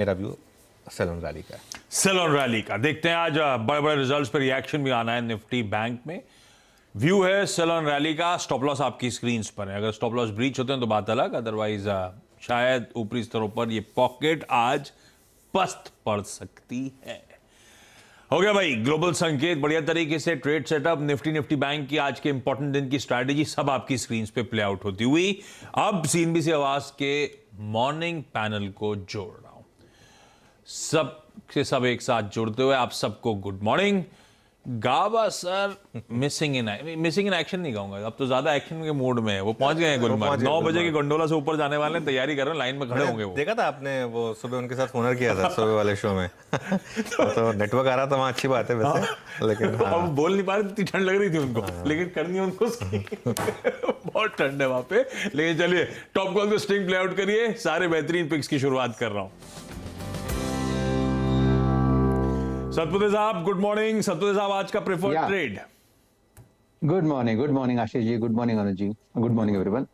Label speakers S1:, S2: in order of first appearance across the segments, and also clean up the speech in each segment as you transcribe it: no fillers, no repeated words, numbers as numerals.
S1: मेरा view salon rally का।
S2: Salon rally का देखते हैं आज बड़े बड़े रिजल्ट्स पर रिएक्शन भी आना है निफ्टी बैंक में। व्यू है सेलोन रैली का। स्टॉप लॉस आपकी स्क्रीन पर है, अगर स्टॉप लॉस ब्रीच होते हैं तो बात अलग, अदरवाइज शायद ऊपरी स्तरों पर ये पॉकेट आज पस्त पड़ सकती है। हो गया भाई ग्लोबल संकेत, बढ़िया तरीके से ट्रेड सेटअप, निफ्टी बैंक की आज के इंपॉर्टेंट दिन की स्ट्रैटेजी सब आपकी स्क्रीन पे प्ले आउट होती हुई। अब सीएनबीसी आवाज के मॉर्निंग पैनल को जोड़ रहा हूं, सब के सब एक साथ जुड़ते हुए आप सबको good morning. Gaba sir missing in action नहीं कहूंगा, अब तो ज्यादा एक्शन के मूड में है। वो पहुंच गए हैं गुलमर्ग, 9 बजे के गोंडोला से ऊपर जाने वाले हैं, तैयारी कर रहे हैं, लाइन में खड़े होंगे। वो
S1: देखा था आपने, वो सुबह उनके साथ फोनर किया था सुबह वाले शो में तो नेटवर्क आ रहा था वहाँ, अच्छी बात है वैसे, लेकिन
S2: अब बोल नहीं पा रहे, इतनी ठंड लग रही थी उनको, लेकिन करनी है उनको बहुत ठंड है वहां पे। लेकिन चलिए टॉप कॉल को स्ट्रिंग प्ले आउट करिए, सारे बेहतरीन पिक्स की शुरुआत कर रहा हूं। सतपुते साहब गुड मॉर्निंग। सतपुते साहब आज का preferred trade.
S3: Good morning Ashish ji, good morning Anuj ji, good morning everyone.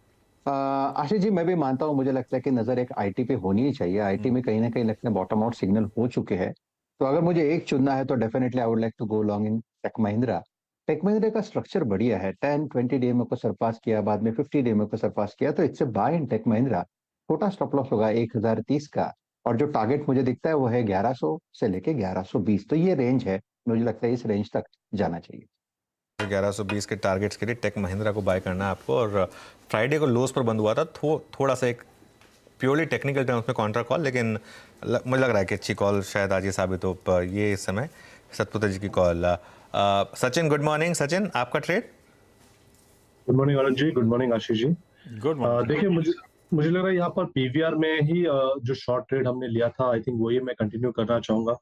S3: Ashish ji, मैं भी मानता हूं, मुझे लगता है कि नजर एक आईटी पे होनी ही चाहिए। आईटी में कहीं ना कहीं लगता है बॉटम आउट सिग्नल हो चुके हैं, तो अगर मुझे एक चुनना है तो definitely I would like to go long in Tech Mahindra. Tech Mahindra का स्ट्रक्चर बढ़िया है, 10-20 डीएमए को सरपास किया, बाद में 50 डीएमए को सरपास किया, तो it's buy in Tech Mahindra. छोटा स्टॉप लॉस होगा 1030 का, और जो टारगेट मुझे दिखता है वो है 1100 से लेके 1120, तो ये रेंज है, मुझे लगता है इस रेंज तक जाना चाहिए।
S1: 1120 के टारगेट्स के लिए टेक महिंद्रा को बाय करना है आपको। और फ्राइडे को लोस पर बंद हुआ था, थोड़ा सा एक प्योरली टेक्निकल टर्म्स में कॉन्ट्रा कॉल, लेकिन मुझे लग रहा है कि अच्छी कॉल शायद आज ये साबित हो। ये इस समय सतपुते जी की call. Sachin good morning. Sachin आपका trade.
S4: Good morning Anuj ji, good morning Ashish ji.
S2: Good morning.
S4: देखिए मुझे लग रहा है यहाँ पर पीवीआर में ही जो शॉर्ट ट्रेड हमने लिया था, आई थिंक वही मैं कंटिन्यू करना चाहूंगा।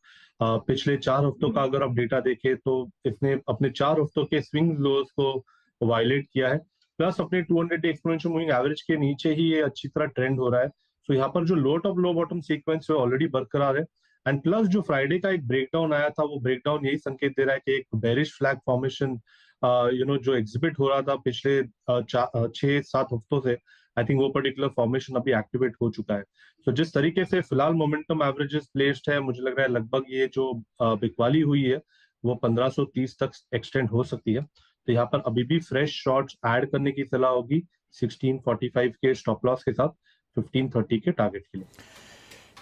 S4: पिछले 4 हफ्तों का अगर आप डेटा देखें तो इसने अपने 4 हफ्तों के स्विंग लोज को वायलेट किया है, प्लस अपने 200 डे एक्सपोनेंशियल मूविंग एवरेज के नीचे ही ये अच्छी तरह ट्रेंड हो रहा है। तो यहाँ पर जो लो टॉप लो बॉटम सीक्वेंस है ऑलरेडी बरकरार है, एंड प्लस जो फ्राइडे का एक ब्रेकडाउन आया था, वो ब्रेकडाउन यही संकेत दे रहा है कि एक बेरिश फ्लैग फॉर्मेशन जो एग्जिबिट हो रहा था पिछले 6-7 हफ्तों से, आई थिंक वो पर्टिकुलर फॉर्मेशन अभी एक्टिवेट हो चुका है। तो जिस तरीके से फिलहाल मोमेंटम एवरेजेस प्लेस्ड है, मुझे लग रहा है लगभग ये जो बिकवाली हुई है वो 1530 तक एक्सटेंड हो सकती है। तो यहाँ पर अभी भी फ्रेश शॉर्ट्स ऐड करने की सलाह होगी 1645 के स्टॉप लॉस के साथ 1530 के टारगेट के लिए।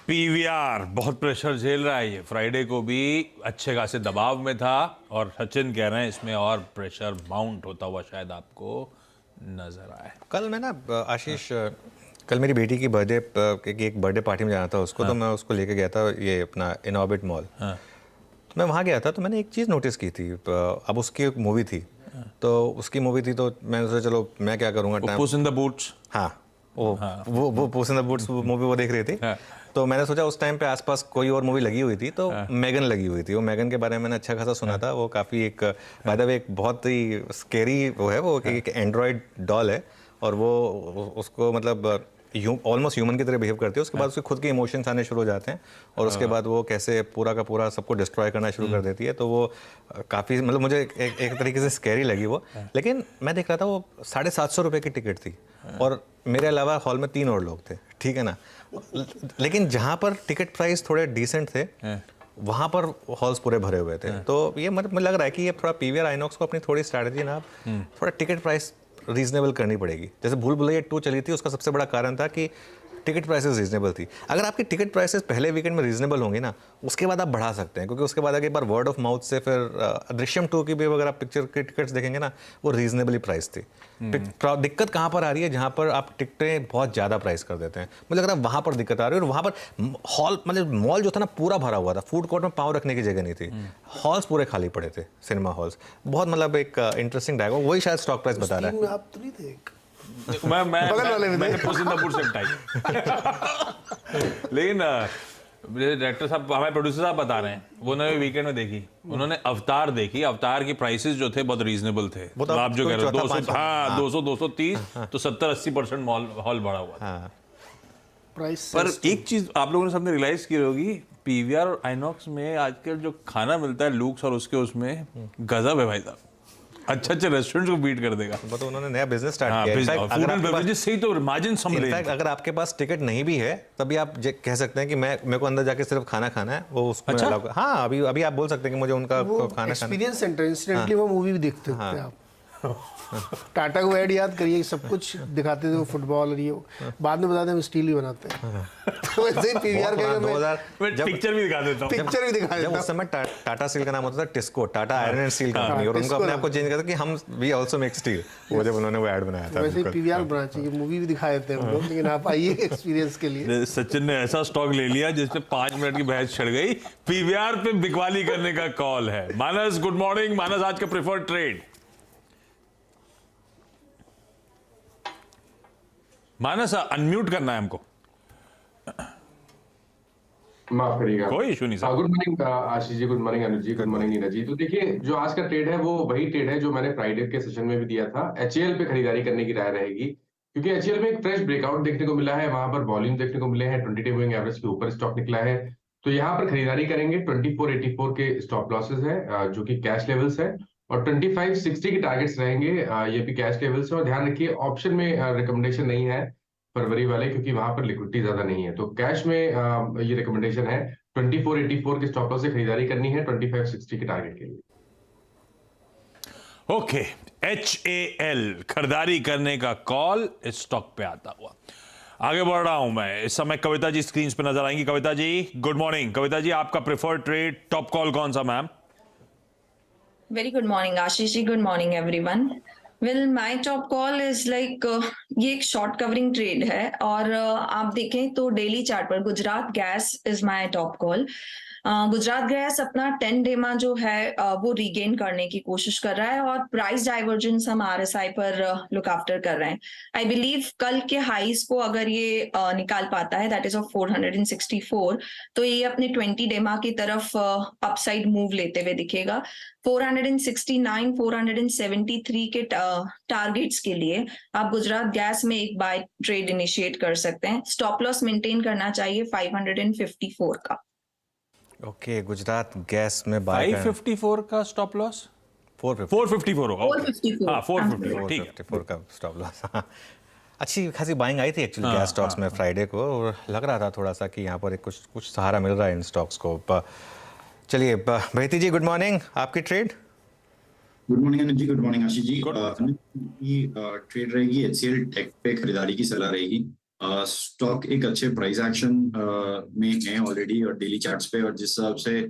S2: पीवीआर बहुत प्रेशर झेल रहा है, ये फ्राइडे को भी अच्छे खासे दबाव में था, और सचिन कह रहे हैं इसमें और प्रेशर माउंट होता हुआ शायद आपको नजर आए।
S1: कल मैं ना आशीष, कल मेरी बेटी की बर्थडे, एक बर्थडे पार्टी में जाना था उसको, तो मैं उसको लेके गया था ये अपना इनऑर्बिट मॉल। तो मैं वहाँ गया था, तो मैंने एक चीज़ नोटिस की थी। अब उसकी एक मूवी थी, तो उसकी मूवी थी, तो मैंने सोचा चलो मैं क्या करूँगा,
S2: पुस इन द बूट्स।
S1: हाँ वो पुस इन द बूट्स मूवी वो देख रही थी। तो मैंने सोचा उस टाइम पे आसपास कोई और मूवी लगी हुई थी, तो मैगन लगी हुई थी। वो मैगन के बारे में मैंने अच्छा खासा सुना था। वो काफ़ी एक बाय द वे एक बहुत ही स्केरी वो है, वो एक एंड्रॉयड डॉल है, और वो उसको मतलब ऑलमोस्ट ह्यूमन की तरह बिहेव करती है। उसके बाद उसके खुद के इमोशंस आने शुरू हो जाते हैं, और उसके बाद वो कैसे पूरा का पूरा सबको डिस्ट्रॉय करना शुरू कर देती है। तो वो काफ़ी मतलब मुझे एक तरीके से स्कैरी लगी वो। लेकिन मैं देख रहा था वो 750 रुपये की टिकट थी, और मेरे अलावा हॉल में 3 और लोग थे, ठीक है ना। लेकिन जहाँ पर टिकट प्राइस थोड़े डिसेंट थे, वहाँ पर हॉल्स पूरे भरे हुए थे। तो ये मतलब मुझे लग रहा है कि ये थोड़ा पीवीआर आइनॉक्स को अपनी थोड़ी स्ट्रैटेजी ना थोड़ा टिकट प्राइस रीजनेबल करनी पड़ेगी। जैसे भूल भुलैया 2 चली थी, उसका सबसे बड़ा कारण था कि टिकट प्राइसेस रीजनेबल थी। अगर आपकी टिकट प्राइसेस पहले वीकेंड में रीजनेबल होंगी ना, उसके बाद आप बढ़ा सकते हैं, क्योंकि उसके बाद अगर एक बार वर्ड ऑफ माउथ से फिर दृश्यम 2 की भी अगर आप पिक्चर की टिकट्स देखेंगे ना, वो रीजनेबली प्राइस थी। दिक्कत कहाँ पर आ रही है, जहाँ पर आप टिकटें बहुत ज़्यादा प्राइस कर देते हैं, मुझे लग रहा है वहाँ पर दिक्कत आ रही है। और वहाँ पर हॉल मतलब मॉल जो था ना पूरा भरा हुआ था, फूड कोर्ट में पाँव रखने की जगह नहीं थी, हॉल्स पूरे खाली पड़े थे, सिनेमा हॉल्स। बहुत मतलब एक इंटरेस्टिंग डायग्राम, वही शायद स्टॉक प्राइस बता रहा है।
S5: आप तो नहीं थे
S2: मैंने पुस इन द बूट्स से हटाई। लेकिन डायरेक्टर साहब, हमारे प्रोड्यूसर साहब बता रहे हैं, वो उन्होंने वीकेंड में देखी, उन्होंने अवतार देखी। अवतार की प्राइसेस जो थे बहुत रीजनेबल थे। तो आप जो कह रहे हो 200-230, तो 70-80% हॉल भरा हुआ था।
S5: प्राइस
S2: पर एक चीज आप लोगों ने सबने रियलाइज की होगी, पीवीआर और आइनॉक्स में आजकल जो खाना मिलता है लूक्स और उसके उसमें गजब है भाई साहब। अच्छे रेस्टोरेंट्स को बीट कर देगा।
S1: तो उन्होंने नया बिजनेस स्टार्ट
S2: हाँ,
S1: किया।
S2: फूड
S1: इनफैक्ट अगर
S2: एंड
S1: आपके पास
S2: बेवरेजेस से ही तो मार्जिन संभले।
S1: इनफैक्ट अगर आपके पास टिकट नहीं भी है तभी आप कह सकते हैं कि मेरे को अंदर जाके सिर्फ खाना खाना है, वो उसमें
S2: अच्छा?
S1: हाँ, अभी अभी आप बोल सकते हैं कि मुझे उनका
S5: वो
S1: खाना खाना।
S5: एक्सपीरियंस सेंटर इंसिडेंटली वो मूवी भी देखते होते हैं आप। टाटा को ऐड याद करिए, सब कुछ दिखाते थे वो फुटबॉल और ये बाद में बताते हैं हम स्टील भी बनाते हैं। तो वैसे ही पीवीआर का मैं
S1: 2000 जब
S2: पिक्चर भी दिखा देता हूँ।
S5: पिक्चर भी दिखा
S1: जब
S5: देता
S1: उस समय टाटा स्टील का नाम होता था TISCO, Tata iron and steel company, और उनको
S5: टिस्को
S1: अपने आप
S5: नाम
S1: को चेंज करता कि हम वी आल्सो मेक स्टील, वो जब उन्होंने वो ऐड बनाया था।
S5: वैसे ही
S1: बिल्कुल।
S5: पीवीआर बनाना चाहिए, मूवी भी दिखा देते हैं हम लोग, लेकिन आप आइए एक्सपीरियंस के लिए।
S2: सचिन ने ऐसा स्टॉक ले लिया जिसमें 5 मिनट की बहस छिड़ गई। पीवीआर पे बिकवाली करने का कॉल है। मानस, गुड मॉर्निंग। मानस, आज का प्रेफर्ड ट्रेड। मानस, अनम्यूट करना है हमको।
S6: माफ करिएगा।
S2: कोई इशू नहीं sir.
S6: Good morning Ashish ji, good morning Anuj ji, good morning Neeraj ji. तो देखिए, जो आज का ट्रेड है वो वही ट्रेड है जो मैंने फ्राइडे के सेशन में भी दिया था। एचएएल पे खरीदारी करने की राय रहेगी, क्योंकि एचएएल में एक फ्रेश ब्रेकआउट देखने को मिला है, वहां पर वॉल्यूम देखने को मिले हैं, 20 डे मूविंग एवरेज के ऊपर स्टॉक निकला है। तो यहाँ पर खरीदारी करेंगे। 2484 के स्टॉप लॉसेस है जो कि कैश लेवल्स है, और 2560 के टारगेट्स रहेंगे, ये भी कैश लेवल्स है। और ध्यान रखिए, ऑप्शन में रिकमेंडेशन नहीं है फरवरी वाले, क्योंकि वहां पर लिक्विडिटी ज्यादा नहीं है। तो कैश में ये रिकमेंडेशन है। 2484 के स्टॉप लॉस से खरीदारी करनी है 2560 के टारगेट के लिए।
S2: ओके, HAL खरीदारी करने का कॉल इस स्टॉक पे आता हुआ। आगे बढ़ रहा हूं मैं। इस समय कविता जी स्क्रीन पे नजर आएंगी। Kavita ji, good morning. कविता जी, आपका प्रेफर्ड ट्रेड टॉप कॉल कौन सा ma'am?
S7: Very good morning, Ashish ji. Good morning, everyone. Well, my top call is like ये एक शॉर्ट कवरिंग ट्रेड है, और आप देखें तो डेली चार्ट पर Gujarat gas is my top call. Gujarat gas अपना 10 डेमा जो है वो रीगेन करने की कोशिश कर रहा है, और प्राइस डाइवर्जेंस हम RSI पर लुक आफ्टर कर रहे हैं। आई बिलीव कल के हाईज को अगर ये निकाल पाता है, दैट इज ऑफ 464, तो ये अपने 20 डेमा की तरफ अपसाइड मूव लेते हुए दिखेगा। 469, 473 के टारगेट्स के लिए आप गुजरात गैस में एक बाय ट्रेड इनिशिएट कर सकते हैं। स्टॉप लॉस मेंटेन करना चाहिए 554 का।
S1: ओके, गुजरात गैस में बाय
S2: 554 का स्टॉप लॉस, 454 होगा।
S7: 454,
S2: हाँ 454, ठीक है।
S1: 454 का स्टॉप लॉस। अच्छी खासी बाइंग आई थी एक्चुअली गैस स्टॉक्स में फ्राइडे को, और लग रहा था थोड़ा सा कि यहाँ पर एक कुछ सहारा मिल रहा है इन स्टॉक्स को। चलिए बेहती जी, गुड मॉर्निंग। आपकी trade?
S8: Good morning Anuj ji, good morning Ashish जी। ट्रेड रहेगी HCL टेक पे खरीदारी की सलाह रहेगी। स्टॉक एक अच्छे प्राइस एक्शन में है ऑलरेडी और डेली चार्ट्स पे, और जिस हिसाब से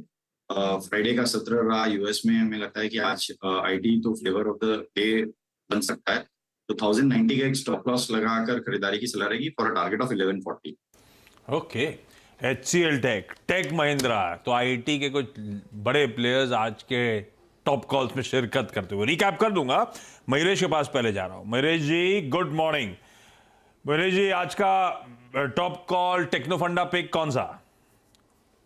S8: फ्राइडे का सत्र रहा यूएस में, हमें लगता है कि आज आईटी तो फ्लेवर ऑफ द डे बन सकता है। तो 1090 का एक स्टॉप लॉस लगाकर खरीदारी की सलाह रहेगी for a target of 1140।
S2: Okay, HCL Tech Mahindra, तो आईटी के कुछ बड़े प्लेयर्स आज के टॉप कॉल्स में शिरकत करते हुए। रिकैप कर दूंगा, मयूरेश के पास पहले जा रहा हूं। Mayuresh ji, good morning. मयूरेश जी, आज का टॉप कॉल टेक्नोफंडा पिक कौन सा?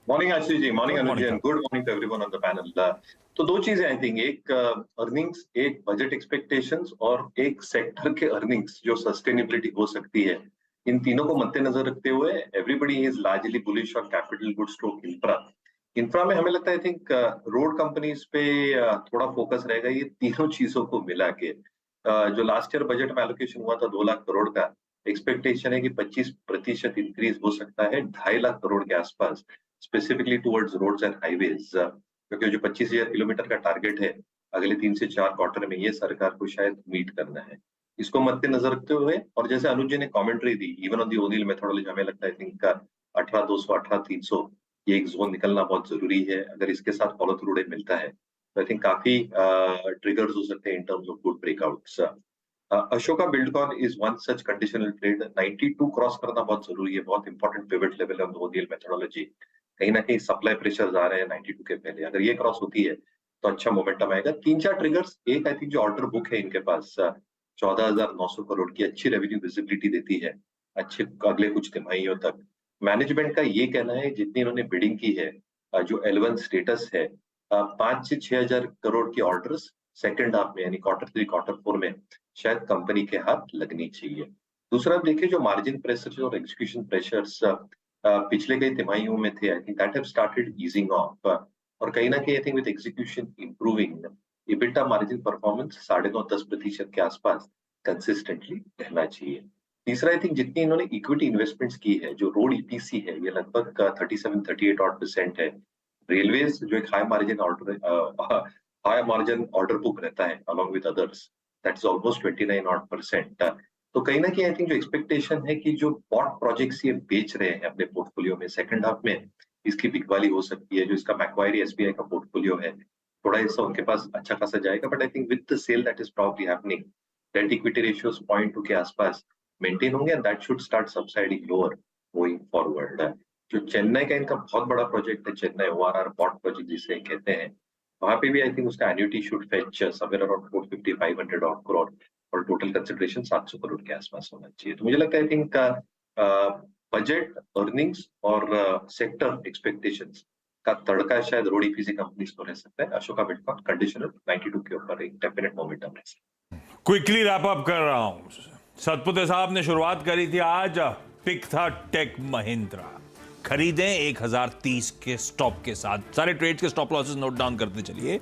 S9: Morning Ashish ji, morning
S2: Good
S9: Anuj ji,
S2: morning,
S9: and good morning to everyone on the panel. तो दो चीजें आई थिंक, एक अर्निंग्स, एक बजट एक्सपेक्टेशंस, और एक सेक्टर के अर्निंग्स जो सस्टेनेबिलिटी हो सकती है। इन तीनों को मद्देनजर रखते हुए everybody is largely bullish on capital goods stroke infra. Infra में हमें लगता है आई थिंक रोड कंपनीज पे थोड़ा फोकस रहेगा। ये तीनों चीजों को मिला के जो लास्ट ईयर बजट में एलोकेशन हुआ था 2 लाख करोड़ का, एक्सपेक्टेशन है कि 25% इंक्रीज हो सकता है 2.5 लाख करोड़ के आसपास, specifically towards roads and highways. क्योंकि जो 25,000 किलोमीटर का टारगेट है अगले 3 से 4 क्वार्टर में, ये सरकार को शायद मीट करना है। इसको मद्देनजर रखते हुए, और जैसे अनुज जी ने commentary the, even on the O'Neill methodology, हमें लगता है आई थिंक 18,200, 18,300 ये एक जोन निकलना बहुत जरूरी है। अगर इसके साथ फॉलो थ्रू डे मिलता है तो आई थिंक काफी ट्रिगर्स हो सकते हैं in terms of good breakouts. Ashoka Buildcon is one such conditional trade. 92 cross करना बहुत जरूरी है, बहुत important pivot level on the O'Neill methodology. कहीं ना कहीं सप्लाई प्रेशर्स आ रहे हैं 92 के पहले, अगर ये क्रॉस होती है तो अच्छा मोमेंटम आएगा। 3-4 ट्रिगर्स, एक आई थिंक जो ऑर्डर बुक है इनके पास 14,900 करोड़ की अच्छी रेवेन्यू विजिबिलिटी देती है अच्छे अगले कुछ तिमाहियों तक। मैनेजमेंट का ये कहना है जितनी इन्होंने बिडिंग की है, जो L1 स्टेटस है, 5 से 6,000 करोड़ की ऑर्डर्स सेकंड हाफ में, यानी Q3 Q4 में शायद कंपनी के हाथ लगनी चाहिए। दूसरा देखिए, जो मार्जिन प्रेशर्स और एग्जीक्यूशन प्रेशर्स पिछले कई तिमाहियों में थे, I think that have started easing of, और कहीं ना कहीं आई think with execution improving EBITDA margin performance 9.5-10% के आसपास कंसिस्टेंटली रहना चाहिए। तीसरा, आई थिंक जितनी इन्होंने इक्विटी इन्वेस्टमेंट्स की है, जो रोड ईपीसी है, ये लगभग 37-38% है। रेलवेज जो एक हाई मार्जिन ऑर्डर बुक रहता है along with others, that is almost 29% तो कहीं ना कहीं आई थिंक जो एक्सपेक्टेशन है कि जो बॉट प्रोजेक्ट्स ये बेच रहे हैं अपने पोर्टफोलियो में सेकंड हाफ में, इसकी बिकवाली हो सकती है। जो इसका मैक्वायरी एसबीआई का पोर्टफोलियो है, थोड़ा हिस्सा उनके पास अच्छा खासा जाएगा, but I think with the sale that is probably happening, debt equity ratios 0.2 के आसपास मेंटेन होंगे and that should start subsiding lower going forward. जो चेन्नई का इनका बहुत बड़ा प्रोजेक्ट है, चेन्नई ओआरआर बॉट प्रोजेक्ट जिसे कहते हैं, वहां पे भी आई थिंक उसका annuity should fetch somewhere around 450-500 crore और टोटल कंसिडरेशन 700 करोड़ के आसपास होना चाहिए। तो मुझे लगता है आई थिंक बजट, अर्निंग्स और सेक्टर एक्सपेक्टेशंस का तड़का शायद रोड ईपीसी कंपनीज को रह सकता है। अशोका बिटकॉइन कंडीशनल 92 के ऊपर एक डेफिनेट मोमेंटम रह सकता है।
S2: क्विकली रैप अप कर रहा हूं। सतपुते साहब ने शुरुआत करी थी आज पिक था टेक महिंद्रा, खरीदें 1030 के स्टॉप के साथ। सारे ट्रेड्स के स्टॉप लॉसेस नोट डाउन करते चलिए।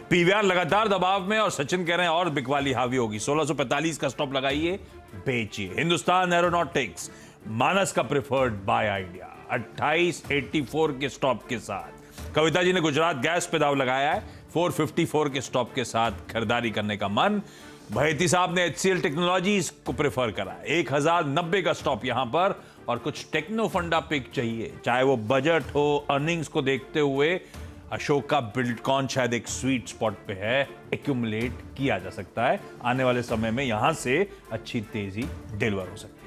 S2: पीवीआर लगातार दबाव में और सचिन कह रहे हैं और बिकवाली हावी होगी। 1645 का स्टॉप लगाइए, बेचिए। हिंदुस्तान एरोनॉटिक्स मानस का प्रिफर्ड बाय आइडिया 2884 के स्टॉप के साथ। कविता जी ने गुजरात गैस पे दाव लगाया है 454 के स्टॉप के साथ खरीदारी करने का मन। भयती साहब ने HCL टेक्नोलॉजीज को प्रेफर करा 1090 का स्टॉप यहां पर। और कुछ टेक्नो फंडा पिक चाहिए, चाहे वो बजट हो, अर्निंग्स को देखते हुए अशोक का बिल्डकॉन शायद एक स्वीट स्पॉट पे है, एक्यूमुलेट किया जा सकता है। आने वाले समय में यहां से अच्छी तेजी डिलीवर हो सकती है।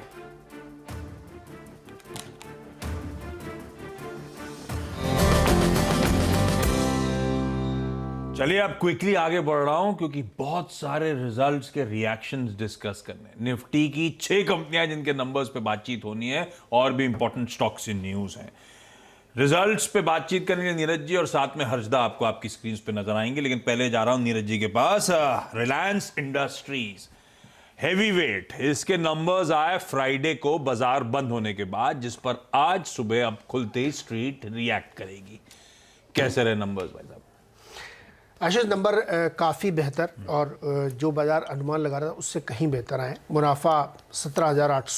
S2: चलिए अब क्विकली आगे बढ़ रहा हूं क्योंकि बहुत सारे रिजल्ट्स के रिएक्शंस डिस्कस करने। निफ्टी की 6 कंपनियां जिनके नंबर्स पे बातचीत होनी है और भी इंपॉर्टेंट स्टॉक्स इन न्यूज हैं। रिजल्ट्स पे बातचीत करने के लिए नीरज जी और साथ में हर्षदा आपको आपकी स्क्रीन पे नजर आएंगे, लेकिन पहले जा रहा हूं नीरज जी के पास। रिलायंस इंडस्ट्रीज हैवी वेट, इसके नंबर्स आए फ्राइडे को बाजार बंद होने के बाद, जिस पर आज सुबह अब खुलते ही स्ट्रीट रिएक्ट करेगी। कैसे रहे नंबर्स भाई साहब?
S5: आशीष, नंबर काफ़ी बेहतर और जो बाजार अनुमान लगा रहा था उससे कहीं बेहतर आए। मुनाफा 17,800